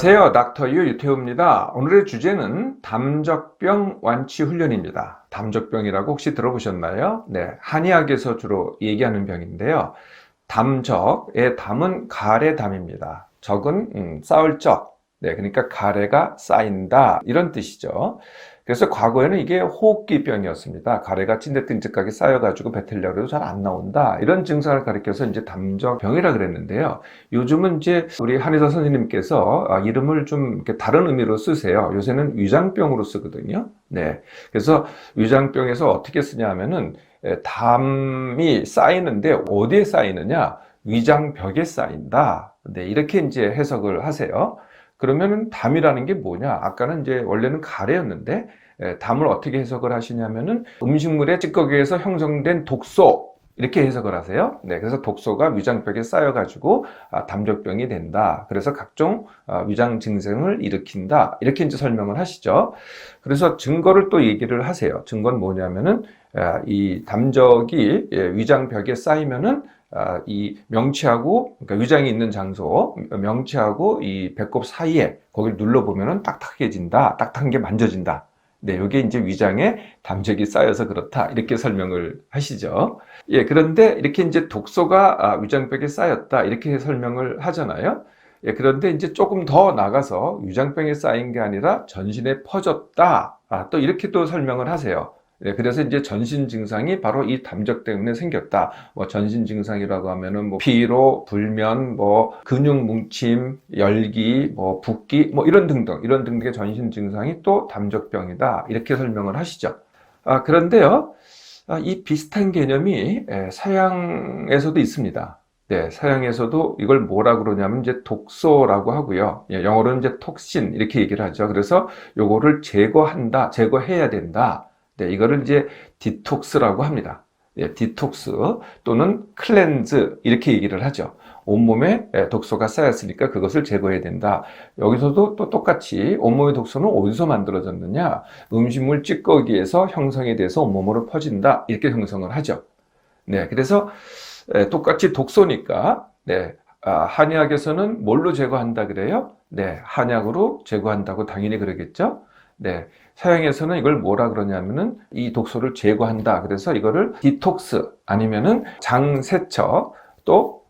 안녕하세요. 닥터 유 유태우입니다. 오늘의 주제는 담적병 완치 훈련입니다. 담적병이라고 혹시 들어보셨나요? 네, 한의학에서 주로 얘기하는 병인데요. 담적의 담은 가래 담입니다. 적은 쌓을 적. 네, 그러니까 가래가 쌓인다 이런 뜻이죠. 그래서 과거에는 이게 호흡기병이었습니다. 가래가 찐득찐득하게 쌓여가지고 뱉으려고 해도 잘 안 나온다. 이런 증상을 가리켜서 이제 담적병이라 그랬는데요. 요즘은 이제 우리 한의사 선생님께서 이름을 좀 이렇게 다른 의미로 쓰세요. 요새는 위장병으로 쓰거든요. 네. 그래서 위장병에서 어떻게 쓰냐 하면은 담이 쌓이는데 어디에 쌓이느냐? 위장벽에 쌓인다. 네. 이렇게 이제 해석을 하세요. 그러면은 담이라는 게 뭐냐? 아까는 이제 원래는 가래였는데 담을 어떻게 해석을 하시냐면은 음식물의 찌꺼기에서 형성된 독소 이렇게 해석을 하세요. 네, 그래서 독소가 위장벽에 쌓여가지고 담적병이 된다. 그래서 각종 위장 증상을 일으킨다. 이렇게 이제 설명을 하시죠. 그래서 증거를 또 얘기를 하세요. 증거는 뭐냐면은 이 담적이 위장벽에 쌓이면은 이 명치하고, 그러니까 위장이 있는 장소, 명치하고 이 배꼽 사이에 거기를 눌러보면은 딱딱해진다. 딱딱한 게 만져진다. 네, 이게 이제 위장에 담적이 쌓여서 그렇다. 이렇게 설명을 하시죠. 예, 그런데 이렇게 이제 독소가 위장벽에 쌓였다. 이렇게 설명을 하잖아요. 예, 그런데 이제 조금 더 나가서 위장병에 쌓인 게 아니라 전신에 퍼졌다. 또 이렇게 또 설명을 하세요. 네, 그래서 이제 전신 증상이 바로 이 담적 때문에 생겼다. 뭐 전신 증상이라고 하면은 뭐 피로, 불면, 뭐 근육 뭉침, 열기, 뭐 붓기, 뭐 이런 등등의 전신 증상이 또 담적병이다. 이렇게 설명을 하시죠. 그런데요, 이 비슷한 개념이 서양에서도 있습니다. 네, 서양에서도 이걸 뭐라 그러냐면 이제 독소라고 하고요. 예, 영어로는 이제 톡신 이렇게 얘기를 하죠. 그래서 요거를 제거한다, 제거해야 된다. 네, 이거를 이제 디톡스라고 합니다. 예, 디톡스 또는 클렌즈 이렇게 얘기를 하죠. 온몸에 독소가 쌓였으니까 그것을 제거해야 된다. 여기서도 또 똑같이 온몸의 독소는 어디서 만들어졌느냐? 음식물 찌꺼기에서 형성이 돼서 온몸으로 퍼진다. 이렇게 형성을 하죠. 네, 그래서 똑같이 독소니까 네, 한의학에서는 뭘로 제거한다 그래요? 네, 한약으로 제거한다고 당연히 그러겠죠. 네, 서양에서는 이걸 뭐라 그러냐면은 이 독소를 제거한다. 그래서 이거를 디톡스 아니면은 장세척 또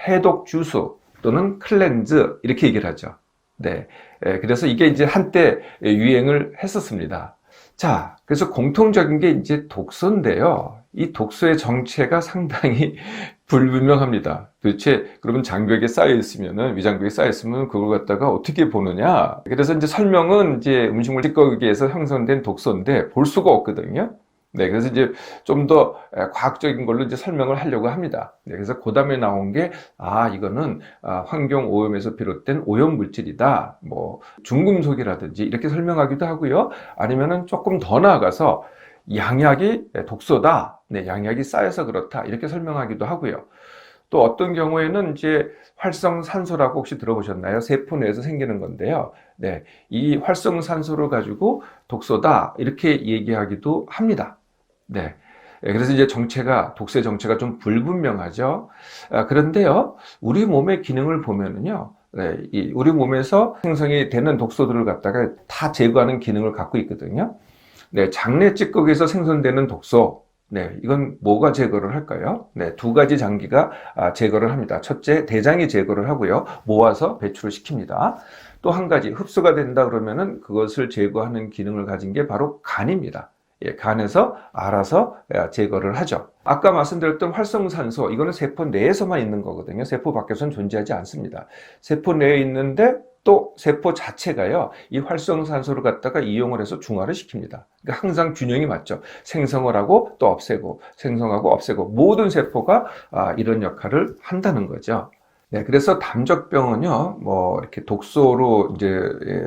해독 주수 또는 클렌즈 이렇게 얘기를 하죠. 네, 그래서 이게 이제 한때 유행을 했었습니다. 자, 그래서 공통적인 게 이제 독소인데요. 이 독소의 정체가 상당히 불분명합니다. 도대체 그러면 장벽에 쌓여 있으면은 위장벽에 쌓여 있으면 그걸 갖다가 어떻게 보느냐? 그래서 이제 설명은 이제 음식물 찌꺼기에서 형성된 독소인데 볼 수가 없거든요. 네, 그래서 이제 좀 더 과학적인 걸로 이제 설명을 하려고 합니다. 네, 그래서 그 다음에 나온 게, 이거는 환경 오염에서 비롯된 오염 물질이다. 뭐, 중금속이라든지 이렇게 설명하기도 하고요. 아니면은 조금 더 나아가서 양약이 독소다. 네, 양약이 쌓여서 그렇다. 이렇게 설명하기도 하고요. 또 어떤 경우에는 이제 활성산소라고 혹시 들어보셨나요? 세포 내에서 생기는 건데요. 네, 이 활성산소를 가지고 독소다. 이렇게 얘기하기도 합니다. 네. 그래서 이제 독소의 정체가 좀 불분명하죠. 그런데요, 우리 몸의 기능을 보면은요, 네, 우리 몸에서 생성이 되는 독소들을 갖다가 다 제거하는 기능을 갖고 있거든요. 네, 장내 찌꺼기에서 생성되는 독소, 네, 이건 뭐가 제거를 할까요? 네, 두 가지 장기가 제거를 합니다. 첫째, 대장이 제거를 하고요. 모아서 배출을 시킵니다. 또 한 가지, 흡수가 된다 그러면은 그것을 제거하는 기능을 가진 게 바로 간입니다. 예, 간에서 알아서 제거를 하죠. 아까 말씀드렸던 활성산소, 이거는 세포 내에서만 있는 거거든요. 세포 밖에서는 존재하지 않습니다. 세포 내에 있는데 또 세포 자체가요, 이 활성산소를 갖다가 이용을 해서 중화를 시킵니다. 그러니까 항상 균형이 맞죠. 생성을 하고 또 없애고, 생성하고 없애고, 모든 세포가 이런 역할을 한다는 거죠. 네, 그래서 담적병은요, 뭐, 이렇게 독소로 이제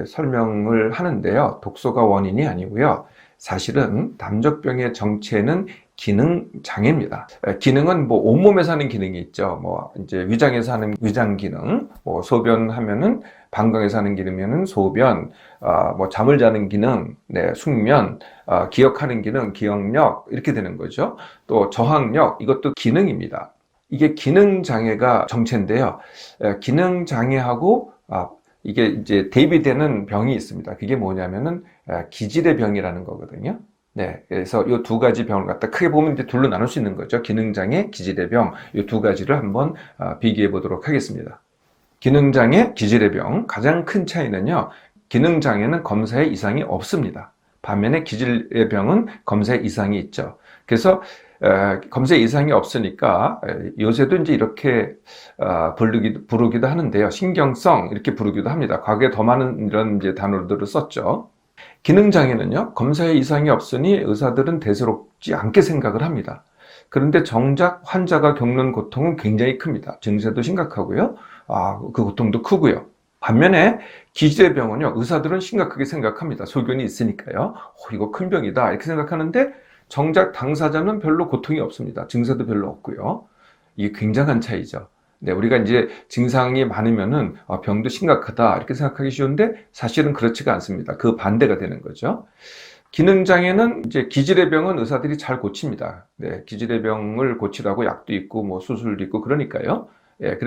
설명을 하는데요. 독소가 원인이 아니고요. 사실은 담적병의 정체는 기능 장애입니다. 기능은 뭐 온몸에서 하는 기능이 있죠. 뭐 이제 위장에서 하는 위장 기능, 뭐 소변하면은 방광에서 하는 기능이면은 소변, 뭐 잠을 자는 기능, 네, 숙면, 기억하는 기능, 기억력 이렇게 되는 거죠. 또 저항력 이것도 기능입니다. 이게 기능 장애가 정체인데요. 기능 장애하고 이게 이제 대비되는 병이 있습니다. 그게 뭐냐면은 기질의 병이라는 거거든요. 네, 그래서 이 두 가지 병을 갖다 크게 보면 이제 둘로 나눌 수 있는 거죠. 기능장애, 기질의 병, 이 두 가지를 한번 비교해 보도록 하겠습니다. 기능장애, 기질의 병, 가장 큰 차이는요, 기능장애는 검사에 이상이 없습니다. 반면에 기질의 병은 검사에 이상이 있죠. 그래서 검사에 이상이 없으니까 요새도 이제 이렇게 부르기도 하는데요. 신경성 이렇게 부르기도 합니다. 과거에 더 많은 이런 이제 단어들을 썼죠. 기능장애는요, 검사에 이상이 없으니 의사들은 대수롭지 않게 생각을 합니다. 그런데 정작 환자가 겪는 고통은 굉장히 큽니다. 증세도 심각하고요. 그 고통도 크고요. 반면에 기질의 병은요, 의사들은 심각하게 생각합니다. 소견이 있으니까요. 이거 큰 병이다 이렇게 생각하는데 정작 당사자는 별로 고통이 없습니다. 증세도 별로 없고요. 이게 굉장한 차이죠. 네, 우리가 이제 증상이 많으면은 병도 심각하다 이렇게 생각하기 쉬운데 사실은 그렇지가 않습니다. 그 반대가 되는 거죠. 기능장애는 이제 기질의 병은 의사들이 잘 고칩니다. 네, 기질의 병을 고치라고 약도 있고 뭐 수술도 있고 그러니까요. 예,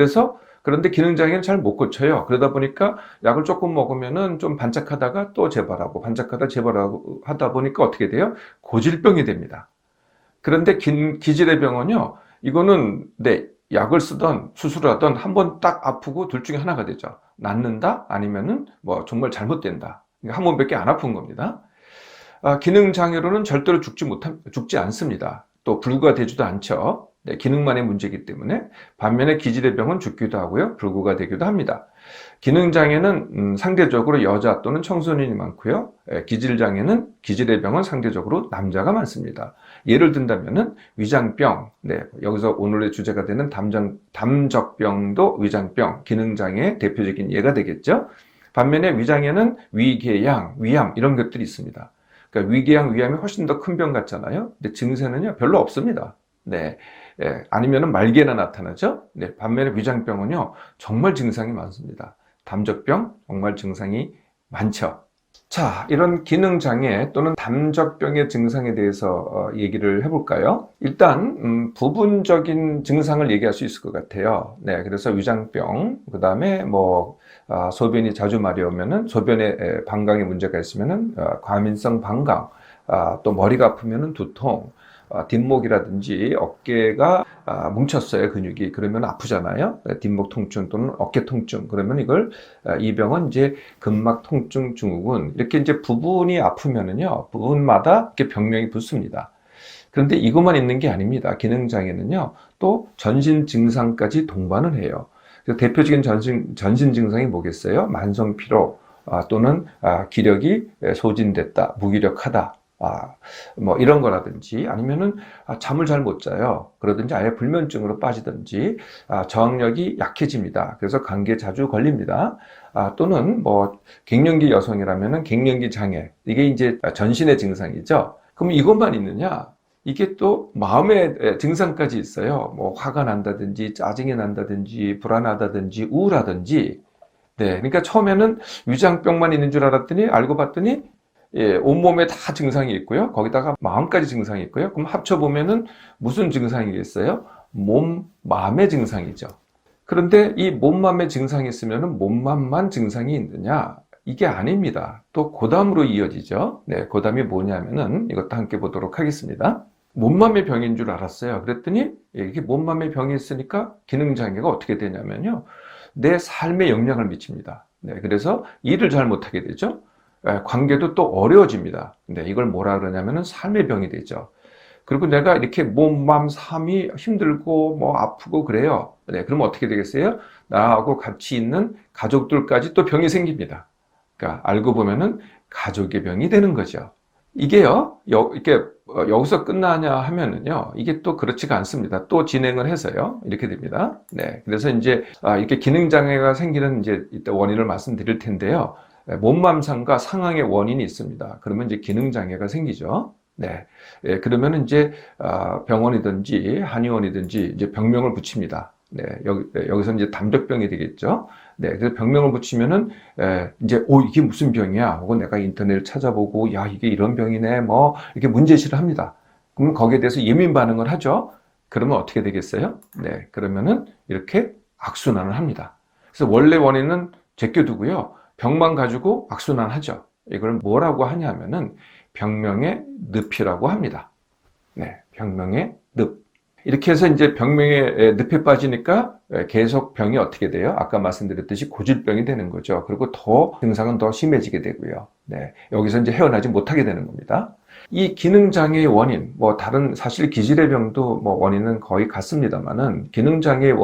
그런데 기능장애는 잘 못 고쳐요. 그러다 보니까 약을 조금 먹으면은 좀 반짝하다가 또 재발하고 반짝하다 재발하고 하다 보니까 어떻게 돼요? 고질병이 됩니다. 그런데 기질의 병은요, 이거는 네, 약을 쓰던 수술을 하던 한 번 딱 아프고 둘 중에 하나가 되죠. 낫는다 아니면은 뭐 정말 잘못된다. 한 번밖에 안 아픈 겁니다. 기능장애로는 절대로 죽지 않습니다. 또 불구가 되지도 않죠. 네, 기능만의 문제이기 때문에. 반면에 기질의 병은 죽기도 하고요. 불구가 되기도 합니다. 기능장애는 상대적으로 여자 또는 청소년이 많고요. 기질의 병은 상대적으로 남자가 많습니다. 예를 든다면은 위장병, 네, 여기서 오늘의 주제가 되는 담적병도 위장병, 기능장애의 대표적인 예가 되겠죠. 반면에 위장에는 위궤양, 위암 이런 것들이 있습니다. 그러니까 위궤양, 위암이 훨씬 더 큰 병 같잖아요. 근데 증세는요 별로 없습니다. 네, 아니면은 말기에나 나타나죠. 네, 반면에 위장병은요 정말 증상이 많습니다. 담적병 정말 증상이 많죠. 자, 이런 기능장애 또는 담적병의 증상에 대해서 얘기를 해볼까요? 일단 부분적인 증상을 얘기할 수 있을 것 같아요. 네, 그래서 위장병, 그 다음에 소변이 자주 마려우면은 소변에 방광에 문제가 있으면은 과민성 방광, 또 머리가 아프면은 두통, 뒷목이라든지 어깨가 뭉쳤어요, 근육이. 그러면 아프잖아요. 뒷목 통증 또는 어깨 통증. 그러면 이 병은 이제 근막 통증 증후군. 이렇게 이제 부분이 아프면은요, 부분마다 이렇게 병명이 붙습니다. 그런데 이것만 있는 게 아닙니다. 기능장애는요, 또 전신 증상까지 동반을 해요. 대표적인 전신 증상이 뭐겠어요? 만성 피로, 또는 기력이 소진됐다, 무기력하다. 뭐 이런 거라든지 아니면은 잠을 잘 못 자요. 그러든지 아예 불면증으로 빠지든지 저항력이 약해집니다. 그래서 감기에 자주 걸립니다. 또는 뭐 갱년기 여성이라면은 갱년기 장애. 이게 이제 전신의 증상이죠. 그럼 이것만 있느냐? 이게 또 마음의 증상까지 있어요. 뭐 화가 난다든지 짜증이 난다든지 불안하다든지 우울하든지. 네, 그러니까 처음에는 위장병만 있는 줄 알았더니 알고 봤더니 온몸에 다 증상이 있고요. 거기다가 마음까지 증상이 있고요. 그럼 합쳐보면은 무슨 증상이겠어요? 몸, 마음의 증상이죠. 그런데 이 몸, 마음의 증상이 있으면은 몸만 증상이 있느냐? 이게 아닙니다. 또 고담으로 이어지죠. 네, 고담이 뭐냐면은 이것도 함께 보도록 하겠습니다. 몸맘의 병인 줄 알았어요. 그랬더니 이게 몸맘의 병이 있으니까 기능장애가 어떻게 되냐면요. 내 삶에 영향을 미칩니다. 네, 그래서 일을 잘 못하게 되죠. 관계도 또 어려워집니다. 근데 이걸 뭐라 그러냐면은 삶의 병이 되죠. 그리고 내가 이렇게 몸, 마음, 삶이 힘들고 뭐 아프고 그래요. 네, 그러면 어떻게 되겠어요? 나하고 같이 있는 가족들까지 또 병이 생깁니다. 그러니까 알고 보면은 가족의 병이 되는 거죠. 이게요, 여기서 끝나냐 하면은요, 이게 또 그렇지가 않습니다. 또 진행을 해서요, 이렇게 됩니다. 네, 그래서 이제 이렇게 기능장애가 생기는 이제 이따 원인을 말씀드릴 텐데요. 몸맘상과 상황의 원인이 있습니다. 그러면 이제 기능장애가 생기죠. 네. 그러면 이제, 병원이든지 한의원이든지 이제 병명을 붙입니다. 네. 여기서 이제 담적병이 되겠죠. 네. 그래서 병명을 붙이면은, 이제, 이게 무슨 병이야? 혹은 내가 인터넷을 찾아보고, 야, 이게 이런 병이네. 뭐, 이렇게 문제시를 합니다. 그러면 거기에 대해서 예민 반응을 하죠. 그러면 어떻게 되겠어요? 네. 그러면은 이렇게 악순환을 합니다. 그래서 원래 원인은 제껴두고요. 병만 가지고 악순환하죠. 이걸 뭐라고 하냐면은 병명의 늪이라고 합니다. 네, 병명의 늪. 이렇게 해서 이제 병명의 늪에 빠지니까 계속 병이 어떻게 돼요? 아까 말씀드렸듯이 고질병이 되는 거죠. 그리고 더 증상은 더 심해지게 되고요. 네, 여기서 이제 헤어나지 못하게 되는 겁니다. 이 기능장애의 원인, 뭐 다른 사실 기질의 병도 뭐 원인은 거의 같습니다만은 기능장애의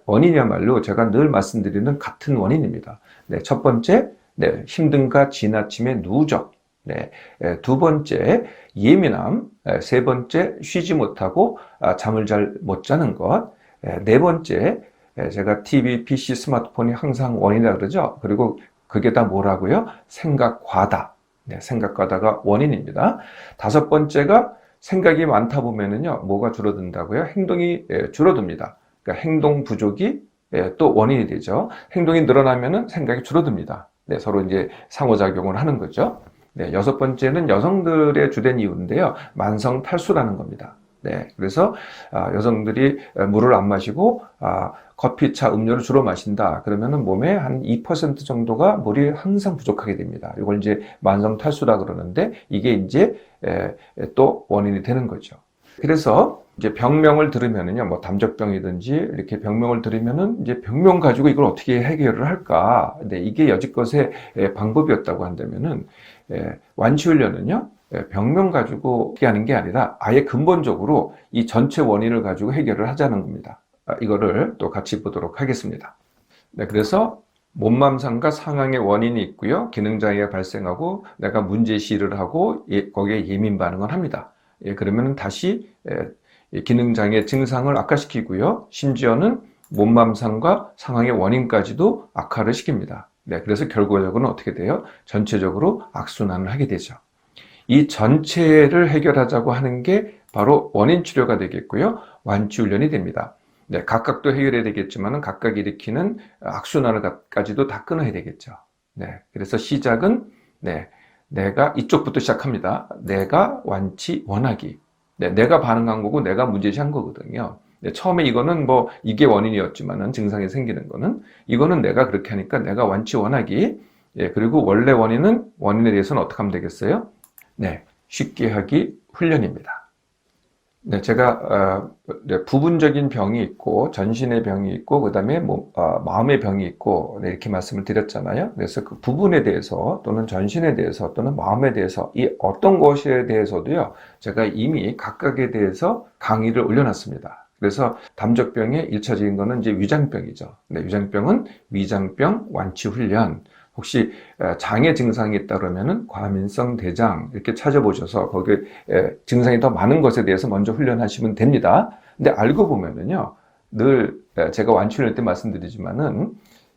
원인이야말로 제가 늘 말씀드리는 같은 원인입니다. 네, 첫 번째, 네, 힘듦과 지나침의 누적. 네, 두 번째, 예민함. 세 번째, 쉬지 못하고 잠을 잘 못 자는 것. 네 번째, 제가 TV, PC, 스마트폰이 항상 원인이라 그러죠. 그리고 그게 다 뭐라고요? 생각 과다. 네, 생각 과다가 원인입니다. 다섯 번째가 생각이 많다 보면은요, 뭐가 줄어든다고요? 행동이 줄어듭니다. 그러니까 행동 부족이 또 원인이 되죠. 행동이 늘어나면은 생각이 줄어듭니다. 네, 서로 이제 상호작용을 하는 거죠. 네, 여섯 번째는 여성들의 주된 이유인데요. 만성 탈수라는 겁니다. 네, 그래서 여성들이 물을 안 마시고 커피, 차, 음료를 주로 마신다. 그러면은 몸에 한 2% 정도가 물이 항상 부족하게 됩니다. 이걸 이제 만성 탈수라 그러는데 이게 이제 또 원인이 되는 거죠. 그래서 이제 병명을 들으면은요, 뭐 담적병이든지 이렇게 병명을 들으면은 이제 병명 가지고 이걸 어떻게 해결을 할까? 근데 이게 여지껏의 방법이었다고 한다면은 완치훈련은요, 병명 가지고 하는 게 아니라 아예 근본적으로 이 전체 원인을 가지고 해결을 하자는 겁니다. 이거를 또 같이 보도록 하겠습니다. 네, 그래서 몸맘상과 상황의 원인이 있고요. 기능장애가 발생하고 내가 문제시를 하고 거기에 예민 반응을 합니다. 그러면 다시 기능장애 증상을 악화시키고요. 심지어는 몸맘상과 상황의 원인까지도 악화를 시킵니다. 네, 그래서 결과적으로는 어떻게 돼요? 전체적으로 악순환을 하게 되죠. 이 전체를 해결하자고 하는 게 바로 원인 치료가 되겠고요. 완치 훈련이 됩니다. 네, 각각도 해결해야 되겠지만 각각 일으키는 악순환을까지도 다 끊어야 되겠죠. 네, 그래서 시작은 내가 이쪽부터 시작합니다. 내가 완치 원하기. 네, 내가 반응한 거고 내가 문제시한 거거든요. 네, 처음에 이거는 뭐 이게 원인이었지만은 증상이 생기는 거는 이거는 내가 그렇게 하니까 내가 완치 원하기. 예, 그리고 원래 원인에 대해서는 어떻게 하면 되겠어요? 네, 쉽게 하기 훈련입니다. 네, 제가 부분적인 병이 있고 전신의 병이 있고 그다음에 마음의 병이 있고 이렇게 말씀을 드렸잖아요. 그래서 그 부분에 대해서 또는 전신에 대해서 또는 마음에 대해서 이 어떤 것에 대해서도요. 제가 이미 각각에 대해서 강의를 올려놨습니다. 그래서 담적병의 1차적인 거는 이제 위장병이죠. 네, 위장병은 위장병 완치 훈련. 혹시 장애 증상이 있다 그러면은 과민성 대장 이렇게 찾아보셔서 거기에 증상이 더 많은 것에 대해서 먼저 훈련하시면 됩니다. 근데 알고 보면은요, 늘 제가 완치훈련 때 말씀드리지만은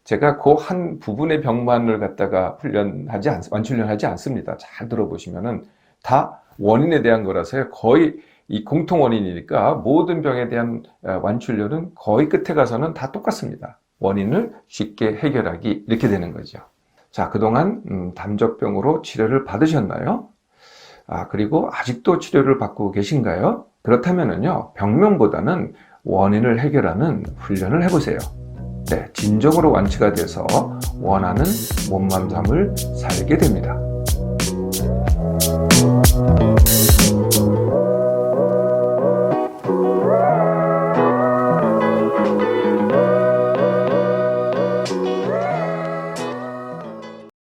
제가 그 한 부분의 병만을 갖다가 완치훈련하지 않습니다. 잘 들어보시면은 다 원인에 대한 거라서요. 거의 이 공통 원인이니까 모든 병에 대한 완치훈련은 거의 끝에 가서는 다 똑같습니다. 원인을 쉽게 해결하기 이렇게 되는 거죠. 자, 그동안 담적병으로 치료를 받으셨나요? 그리고 아직도 치료를 받고 계신가요? 그렇다면은요, 병명보다는 원인을 해결하는 훈련을 해보세요. 네, 진정으로 완치가 돼서 원하는 몸맘 삶을 살게 됩니다.